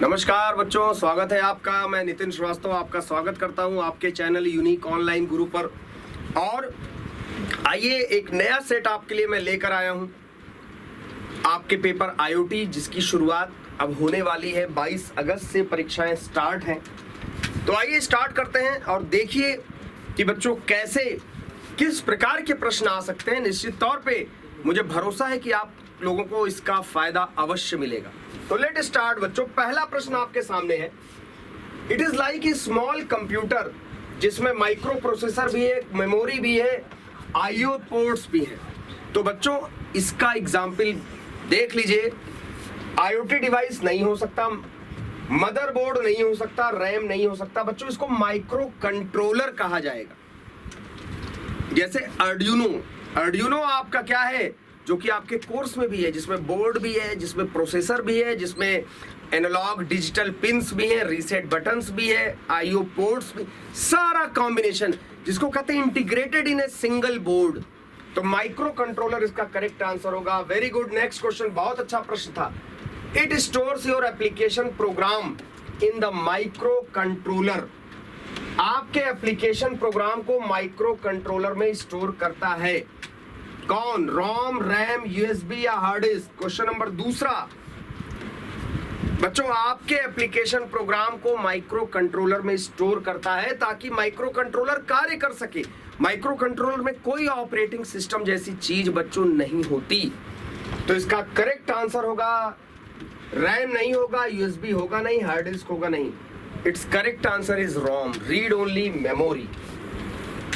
नमस्कार बच्चों, स्वागत है आपका। मैं नितिन श्रीवास्तव आपका स्वागत करता हूं आपके चैनल यूनिक ऑनलाइन गुरु पर। और आइए, एक नया सेट आपके लिए मैं लेकर आया हूं। आपके पेपर आईओटी जिसकी शुरुआत अब होने वाली है, 22 अगस्त से परीक्षाएं स्टार्ट हैं। तो आइए स्टार्ट करते हैं और देखिए कि बच्चों कैसे, किस प्रकार के प्रश्न आ सकते हैं। निश्चित तौर पे मुझे भरोसा है कि आप लोगों को इसका फायदा अवश्य मिलेगा। तो लेट स्टार्ट बच्चों। पहला प्रश्न आपके सामने है, it is like a small computer जिसमें माइक्रो प्रोसेसर भी है, मेमोरी भी है, आईओ पोर्ट्स भी है। तो बच्चों इसका एग्जाम्पल देख लीजिए। आईओटी डिवाइस नहीं हो सकता, मदरबोर्ड नहीं हो सकता, रैम नहीं हो सकता। बच्चों इसको माइक्रो कंट्रोलर कहा जाएगा। जैसे अर्डिनो आपका क्या है, जो कि आपके कोर्स में भी है, जिसमें बोर्ड भी है, जिसमें प्रोसेसर भी है, जिसमें एनालॉग डिजिटल पिंस भी है, रीसेट बटन्स भी है, आईओ पोर्ट्स भी, सारा कॉम्बिनेशन जिसको कहते हैं integrated in a single board. तो माइक्रो कंट्रोलर इसका करेक्ट आंसर होगा। Very good. नेक्स्ट क्वेश्चन, बहुत अच्छा प्रश्न था। It stores your application program in the micro controller. आपके एप्लीकेशन प्रोग्राम को माइक्रो कंट्रोलर में स्टोर करता है कौन? रोम, रैम, यूएसबी या हार्ड डिस्क? क्वेश्चन नंबर दूसरा, बच्चों आपके एप्लीकेशन प्रोग्राम को माइक्रो कंट्रोलर में स्टोर करता है ताकि माइक्रो कंट्रोलर कार्य कर सके। माइक्रो कंट्रोलर में कोई ऑपरेटिंग सिस्टम जैसी चीज बच्चों नहीं होती। तो इसका करेक्ट आंसर होगा, रैम नहीं होगा, यूएसबी होगा नहीं, हार्ड डिस्क होगा नहीं। Its correct answer is ROM, read only memory.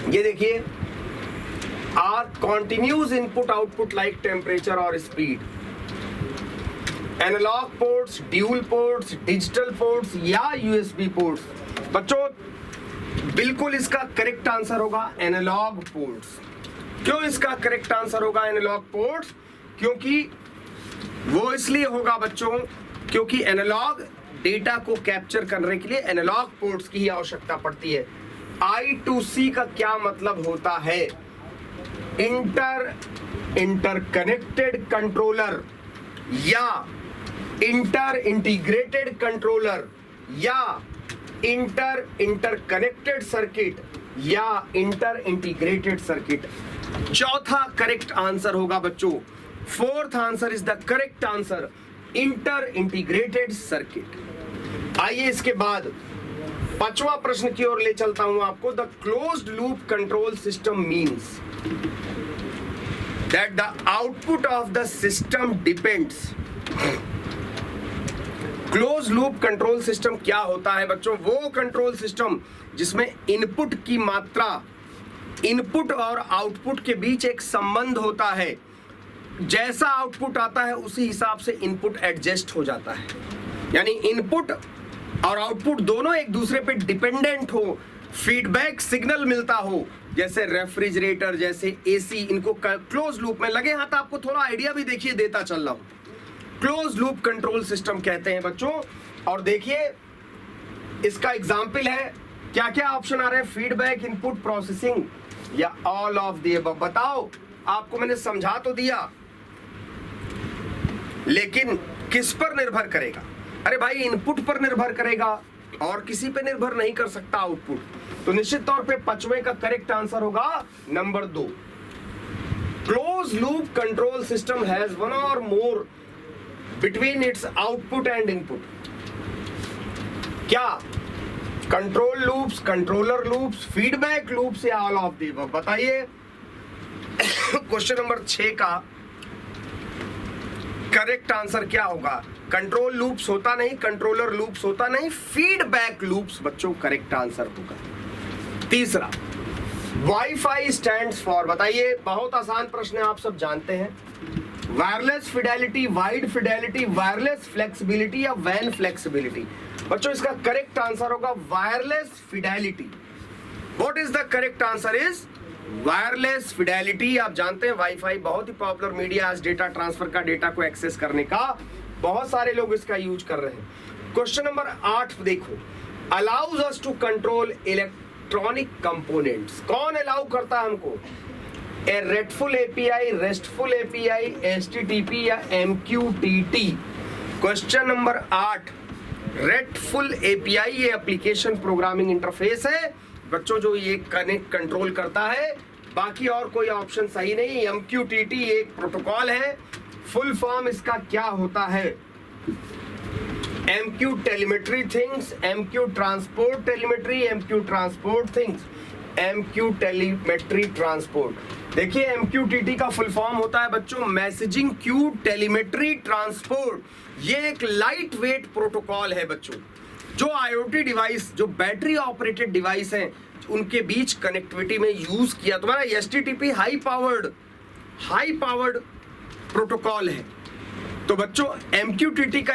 ये देखिए, are continuous input output like temperature और speed. Analogue ports, dual ports, digital ports या यूएसबी पोर्ट्स? बच्चों बिल्कुल इसका करेक्ट आंसर होगा एनालॉग पोर्ट्स। क्यों इसका करेक्ट आंसर होगा एनालॉग पोर्ट्स? क्योंकि वो इसलिए होगा बच्चों क्योंकि एनालॉग डेटा को कैप्चर करने के लिए एनालॉग पोर्ट्स की ही आवश्यकता पड़ती है। I2C का क्या मतलब होता है? इंटरकनेक्टेड कंट्रोलर या इंटीग्रेटेड कंट्रोलर या इंटरकनेक्टेड सर्किट या इंटीग्रेटेड सर्किट। चौथा करेक्ट आंसर होगा बच्चों, fourth answer is the correct answer, integrated circuit. आइए इसके बाद पांचवा प्रश्न की ओर ले चलता हूं आपको। The closed loop control system means that the output of the system depends। Close loop control system क्या होता है बच्चों? वो कंट्रोल सिस्टम जिसमें इनपुट की मात्रा, इनपुट और आउटपुट के बीच एक संबंध होता है। जैसा आउटपुट आता है उसी हिसाब से इनपुट एडजस्ट हो जाता है। यानी इनपुट और आउटपुट दोनों एक दूसरे पे डिपेंडेंट हो, फीडबैक सिग्नल मिलता हो। जैसे रेफ्रिजरेटर, जैसे एसी, इनको क्लोज लूप में लगे हाथ आपको थोड़ा आइडिया भी देखिए देता चल रहा हूं। क्लोज लूप कंट्रोल सिस्टम कहते हैं बच्चों। और देखिए इसका एग्जाम्पल है, क्या क्या ऑप्शन आ रहे हैं? फीडबैक, इनपुट, प्रोसेसिंग या ऑल ऑफ द अबव? बताओ, आपको मैंने समझा तो दिया, लेकिन किस पर निर्भर करेगा? अरे भाई इनपुट पर निर्भर करेगा और किसी पे निर्भर नहीं कर सकता आउटपुट। तो निश्चित तौर पे पांचवें का करेक्ट आंसर होगा number 2। Closed loop control system has one or more between its output and input. क्या? Control loops, controller loops, feedback loops या ऑल ऑफ द अबव? बताइए। क्वेश्चन नंबर 6 का करेक्ट आंसर क्या होगा? कंट्रोल लूप्स होता नहीं, controller loops होता नहीं, फीडबैक लूप्स बच्चों करेक्ट आंसर होगा। तीसरा, वाईफाई स्टैंड्स फॉर? बताइए, बहुत आसान प्रश्न है, आप सब जानते हैं। Wireless Fidelity, wide Fidelity, wireless flexibility या वैन फ्लेक्सिबिलिटी? बच्चों इसका करेक्ट आंसर होगा wireless Fidelity. What is the correct answer is wireless Fidelity. आप जानते हैं वाईफाई बहुत ही पॉपुलर मीडिया, आज डेटा ट्रांसफर का, डेटा को एक्सेस करने का बहुत सारे लोग इसका यूज कर रहे हैं। क्वेश्चन नंबर 8 देखो, allows us to control electronic components. कौन अलाउ करता है हमको? A restful API, restful API, HTTP या MQTT? Question number 8, restful API ये एप्लीकेशन प्रोग्रामिंग इंटरफेस है बच्चों, जो ये कनेक्ट कंट्रोल करता है, बाकी और कोई ऑप्शन सही नहीं। MQTT एक प्रोटोकॉल है, फुल फॉर्म इसका क्या होता है? MQ telemetry things, MQ transport telemetry, MQ transport things, MQ telemetry transport. देखिए MQTT का फुल फॉर्म होता है बच्चों मैसेजिंग क्यू टेलीमेट्री ट्रांसपोर्ट। ये एक लाइट वेट प्रोटोकॉल है बच्चों, जो IoT डिवाइस, जो बैटरी ऑपरेटेड डिवाइस हैं, उनके बीच कनेक्टिविटी में यूज किया। तुम्हारा HTTP हाई पावर्ड प्रोटोकॉल है। तो बच्चों MQTT का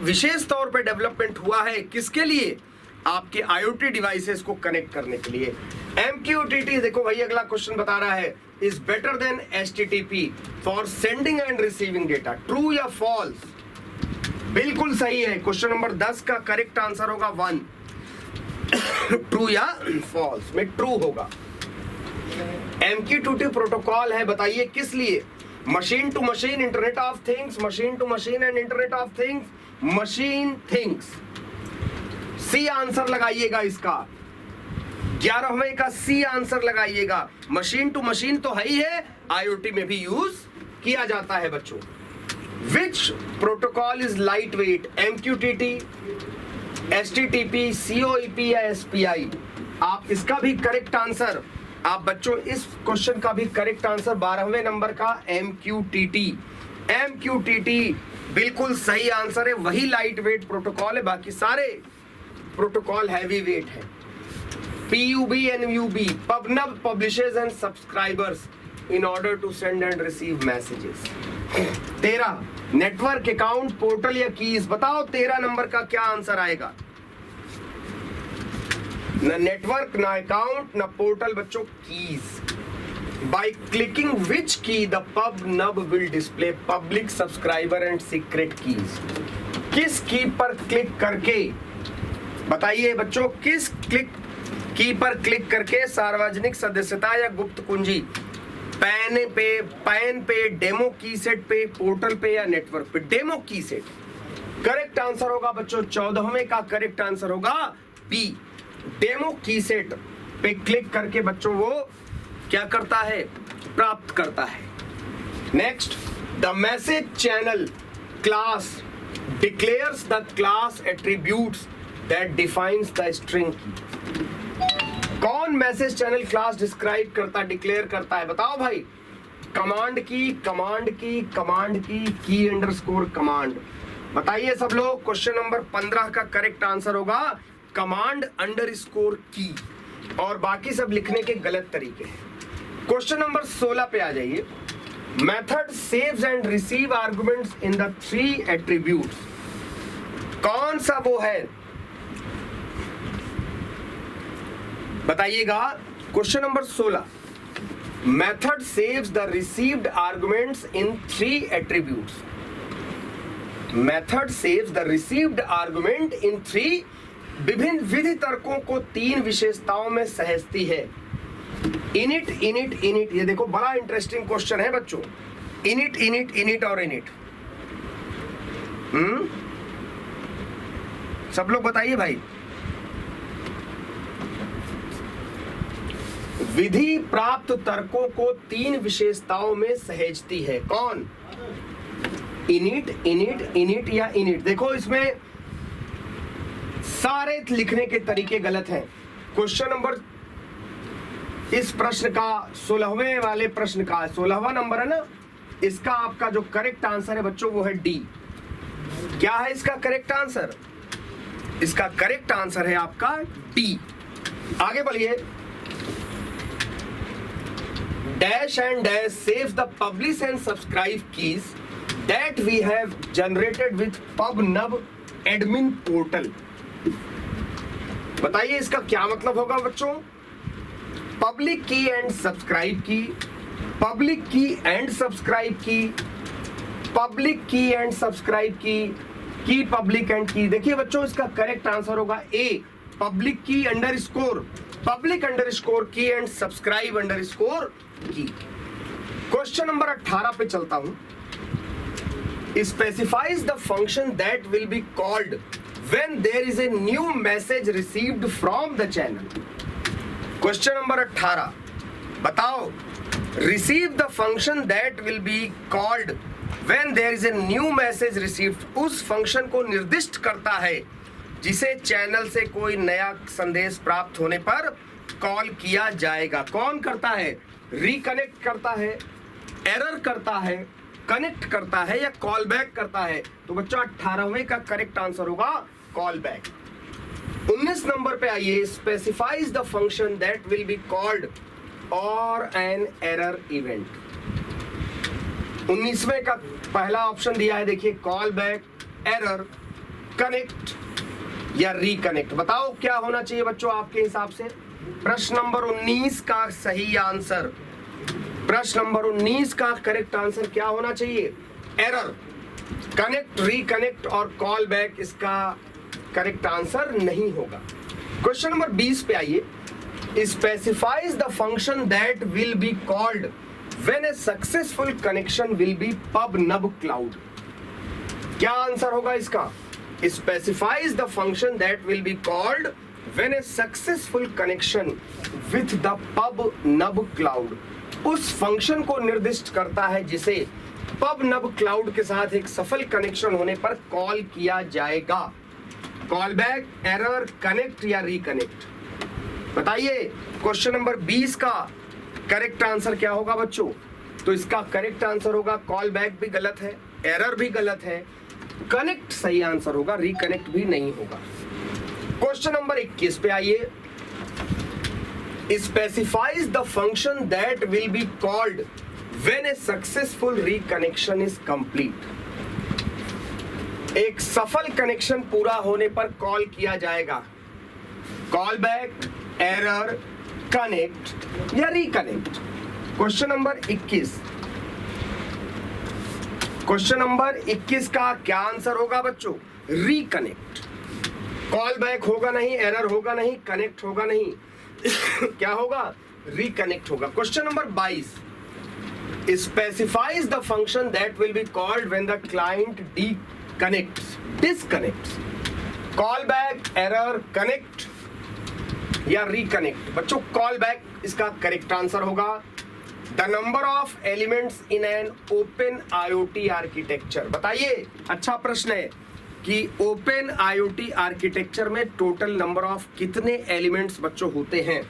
विशेष तौर पे डेवलपमेंट हुआ है किसके लिए? आपके IoT डिवाइसेस को कनेक्ट करने के लिए। MQTT देखो भाई अगला क्वेश्चन बता रहा है, is better than HTTP for sending end receiving data, true या फॉल्स? बिल्कुल सही है। क्वेश्चन नंबर 10 का करेक्ट आंसर होगा 1। ट्रू या फॉल्स में ट्रू होगा। MQTT प्रोटोकॉल है, बताइए किस लिए? Machine to machine internet of things, machine to machine and internet of things, machine things. C answer लगाइएगा इसका, 11वें का सी आंसर लगाइएगा। मशीन टू मशीन तो है ही है, IoT में भी यूज किया जाता है बच्चों। विच protocol is light weight? MQTT, HTTP, COEP या SPI? आप इसका भी करेक्ट आंसर, आप बच्चों इस क्वेश्चन का भी करेक्ट आंसर 12वें नंबर का MQTT। MQTT बिल्कुल सही आंसर है, वही लाइट वेट प्रोटोकॉल है, बाकी सारे प्रोटोकॉल हैवी वेट है। PUB, NUB, PubNub publishes and subscribers in order to send and receive messages। 13 network, account, portal या कीज? बताओ 13 नंबर का क्या आंसर आएगा? न नेटवर्क, न अकाउंट, न पोर्टल बच्चों, कीज। बाय क्लिकिंग विच की the PubNub will display public, subscriber and secret keys? किस की पर क्लिक करके, बताइए बच्चों, किस की पर क्लिक करके सार्वजनिक सदस्यता या गुप्त कुंजी? पैन पे, डेमो की सेट पे, पोर्टल पे या नेटवर्क पे? डेमो की सेट करेक्ट आंसर होगा बच्चों। 14वें का करेक्ट आंसर होगा बी, डेमो की सेट पे क्लिक करके बच्चों वो क्या करता है? प्राप्त करता है। Next, the message channel class declares the class attributes that defines the string की। कौन मैसेज चैनल क्लास डिस्क्राइब करता, डिक्लेयर करता है? बताओ भाई। कमांड की अंडरस्कोर कमांड। बताइए सब लोग, क्वेश्चन नंबर 15 का करेक्ट आंसर होगा कमांड अंडरस्कोर की, और बाकी सब लिखने के गलत तरीके हैं। क्वेश्चन नंबर 16 पे आ जाइए। Method saves and receive arguments in the 3 attributes. कौन सा वो है बताइएगा। Question number 16, method saves the received arguments in 3 attributes. Method saves the received argument in 3 विभिन्न विधि तर्कों को 3 विशेषताओं में सहेजती है। इनिट, ये देखो बड़ा इंटरेस्टिंग क्वेश्चन है बच्चों। इनिट और इनिट। सब लोग बताइए भाई। विधि प्राप्त तर्कों को 3 विशेषताओं में सहेजती है। कौन? इनिट या इनिट। देखो इसमें सारे लिखने के तरीके गलत हैं। क्वेश्चन नंबर, इस प्रश्न का 16वें वाले प्रश्न का 16वां नंबर है ना, इसका आपका जो करेक्ट आंसर है बच्चों वो है डी। क्या है इसका करेक्ट आंसर? इसका करेक्ट आंसर है आपका डी। आगे बढ़िए। Dash and dash saves the publish and subscribe keys that we have generated with PubNub admin portal। बताइए इसका क्या मतलब होगा बच्चों? पब्लिक की एंड सब्सक्राइब की, पब्लिक की एंड सब्सक्राइब की, पब्लिक की एंड सब्सक्राइब की पब्लिक एंड की। देखिए बच्चों इसका करेक्ट आंसर होगा ए, पब्लिक की अंडरस्कोर, पब्लिक अंडरस्कोर की एंड सब्सक्राइब अंडरस्कोर की। क्वेश्चन नंबर 18 पे चलता हूं। specifies the function that will be called when there is a new message received from the channel. Question number 18, बताओ receive the function that will be called when there is a new message received, उस function को निर्दिष्ट करता है जिसे channel से कोई नया संदेश प्राप्त होने पर कॉल किया जाएगा। कौन करता है? रिकनेक्ट करता है, एरर करता है, कनेक्ट करता है या कॉल बैक करता है? तो बच्चों 18वें का करेक्ट आंसर होगा कॉल बैक। 19 नंबर पे आइए, specifies the function that will be called और एन एरर इवेंट। 19वें का पहला ऑप्शन दिया है, देखिए कॉल बैक, एरर, कनेक्ट या रिकनेक्ट। बताओ क्या होना चाहिए बच्चों आपके हिसाब से? प्रश्न नंबर 19 का सही आंसर, प्रश्न नंबर 19 का करेक्ट आंसर क्या होना चाहिए? एरर, कनेक्ट, रिकनेक्ट और कॉल बैक इसका करेक्ट आंसर नहीं होगा। क्वेश्चन नंबर 20 पे आइए, specifies the function that will be called when A successful connection will be pub नब क्लाउड। क्या आंसर होगा इसका? Specifies the function that will be called when a successful connection with the pub nub cloud, उस function को निर्दिष्ट करता है जिसे पब नब क्लाउड के साथ एक सफल कनेक्शन होने पर कॉल किया जाएगा। कॉल बैक, एरर, कनेक्ट या रिकनेक्ट? बताइए क्वेश्चन नंबर 20 का करेक्ट आंसर क्या होगा बच्चों? तो इसका करेक्ट आंसर होगा कॉल बैक भी गलत है, एरर भी गलत है, कनेक्ट सही आंसर होगा, रिकनेक्ट भी नहीं होगा। क्वेश्चन नंबर 21 पे आइए, specifies the function that will be called when A successful reconnection is complete. एक सफल कनेक्शन पूरा होने पर कॉल किया जाएगा। कॉल बैक, एरर, कनेक्ट या reconnect? Question number 21, question number 21 का क्या आंसर होगा बच्चों? रिकनेक्ट। कॉल बैक होगा नहीं, एरर होगा नहीं, कनेक्ट होगा नहीं, क्या होगा? रिकनेक्ट होगा। Question number 22, specifies the function that will be called when the client disconnects. Call back, error, connect या रिकनेक्ट? बच्चों कॉल बैक इसका करेक्ट आंसर होगा। The number of elements in an open IoT architecture. बताइए, अच्छा प्रश्न है कि open IoT architecture में टोटल नंबर ऑफ कितने एलिमेंट्स बच्चों होते हैं?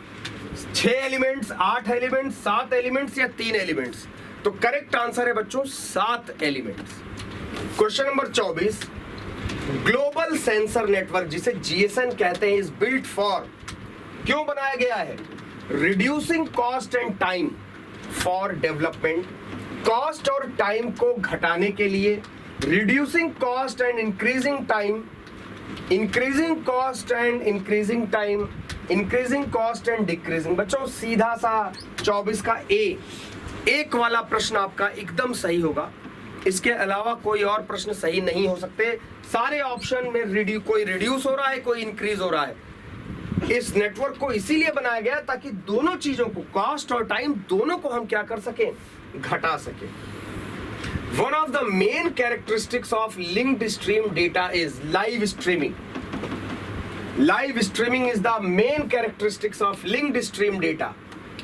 6 एलिमेंट्स, 8 एलिमेंट्स, 7 एलिमेंट्स या 3 एलिमेंट्स? तो करेक्ट आंसर है बच्चों 7 elements. Question number 24, global sensor network जिसे GSN कहते हैं इज बिल्ट फॉर, क्यों बनाया गया है? Reducing cost and time for development. Cost और टाइम को घटाने के लिए, reducing cost and increasing time, increasing cost and increasing time, increasing cost and decreasing. बच्चों सीधा सा 24 का एक वाला प्रश्न आपका एकदम सही होगा। इसके अलावा कोई और प्रश्न सही नहीं हो सकते। सारे ऑप्शन में कोई रिड्यूस हो रहा है, कोई इंक्रीज हो रहा है। इस नेटवर्क को इसीलिए बनाया गया ताकि दोनों चीजों को, कॉस्ट और टाइम दोनों को हम क्या कर सकें? घटा सकें। One of the main characteristics of linked stream data is live streaming. Live streaming is the main characteristics of linked stream data.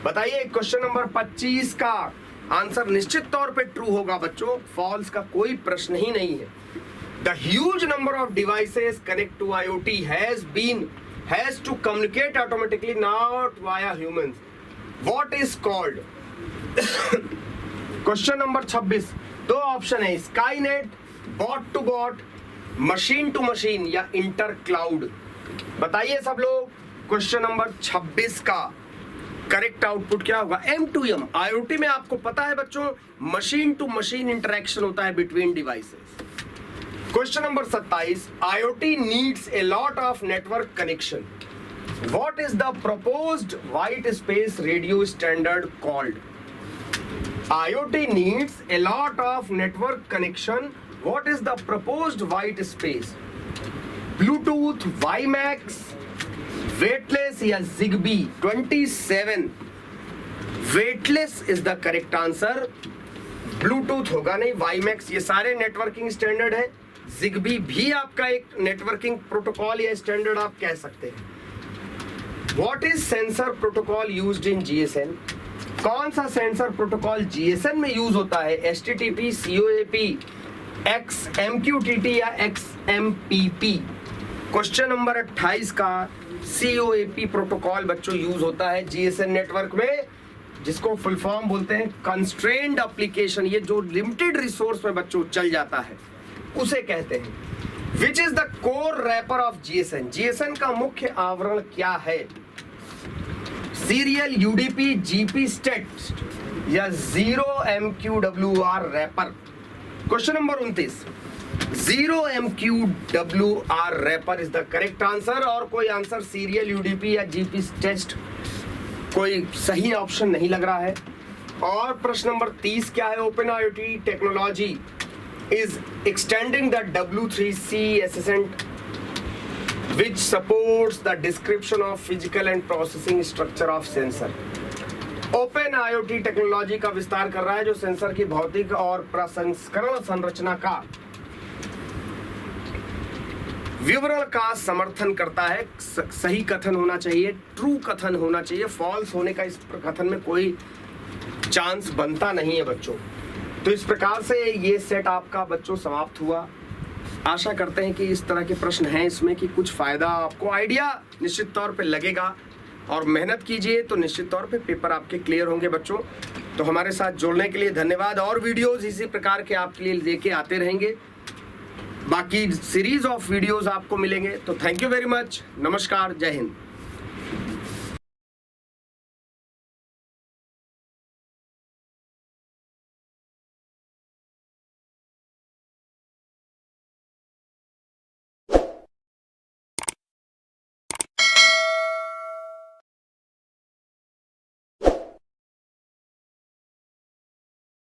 बताइए क्वेश्चन नंबर 25 का आंसर निश्चित तौर पे ट्रू होगा बच्चों, फॉल्स का कोई प्रश्न ही नहीं है। The huge number of devices connect to IoT has to communicate automatically, not via humans. What is called? Question number 26, 2 option है, Skynet, bot to bot, machine to machine या इंटर क्लाउड। बताइए सब लोग क्वेश्चन नंबर 26 का correct output क्या होगा? M2M। IoT में आपको पता है बच्चों मशीन टू मशीन इंटरेक्शन होता है between devices. Question number 27, IoT needs a lot of network connection. What is the proposed white space radio standard called? IoT needs a lot of network connection. What is the proposed white space? Bluetooth, WiMAX, weightless या Zigbee? 27, weightless is the correct answer. Bluetooth होगा नहीं, WiMAX, ये सारे networking standard है। Zigbee भी आपका एक networking protocol या स्टैंडर्ड आप कह सकते हैं। What is sensor protocol used in GSN? कौन सा सेंसर प्रोटोकॉल जीएसएन में यूज होता है? एचटीटीपी, सीओएपी, XMQTT या XMPP? क्वेश्चन नंबर 28 का COAP प्रोटोकॉल बच्चों यूज होता है जीएसएन नेटवर्क में, जिसको फुल फॉर्म बोलते हैं कंस्ट्रेन्ड एप्लीकेशन। ये जो लिमिटेड रिसोर्स में बच्चों चल जाता है उसे कहते हैं। Which is the core wrapper of GSN? GSN का मुख्य आवरण क्या है? सीरियल, यूडीपी, जीपी स्टेट या 0MQWR wrapper? Question number 29, 0MQWR wrapper is the correct answer. और कोई आंसर सीरियल, यूडीपी या जीपी टेस्ट कोई सही ऑप्शन नहीं लग रहा है। और प्रश्न नंबर 30 क्या है? Open IoT technology is extending the W3C SSN which supports the description of physical and processing structure of sensor। Open IoT technology का विस्तार कर रहा है जो सेंसर की भौतिक और प्रसंस्करण संरचना का विवरण का समर्थन करता है। सही कथन होना चाहिए, ट्रू कथन होना चाहिए, फॉल्स होने का इस कथन में कोई चांस बनता नहीं है बच्चों। तो इस प्रकार से ये सेट आपका बच्चों समाप्त हुआ। आशा करते हैं कि इस तरह के प्रश्न हैं इसमें कि कुछ फायदा आपको, आइडिया निश्चित तौर पे लगेगा, और मेहनत कीजिए तो निश्चित तौर पे पेपर आपके क्लियर होंगे बच्चों। तो हमारे साथ जुड़ने के लिए धन्यवाद। और वीडियोस इसी प्रकार के आपके लिए लेके आते रहेंगे, बाकी सीरीज ऑफ वीडियोस आपको मिलेंगे। तो थैंक यू वेरी मच, नमस्कार, जय हिंद।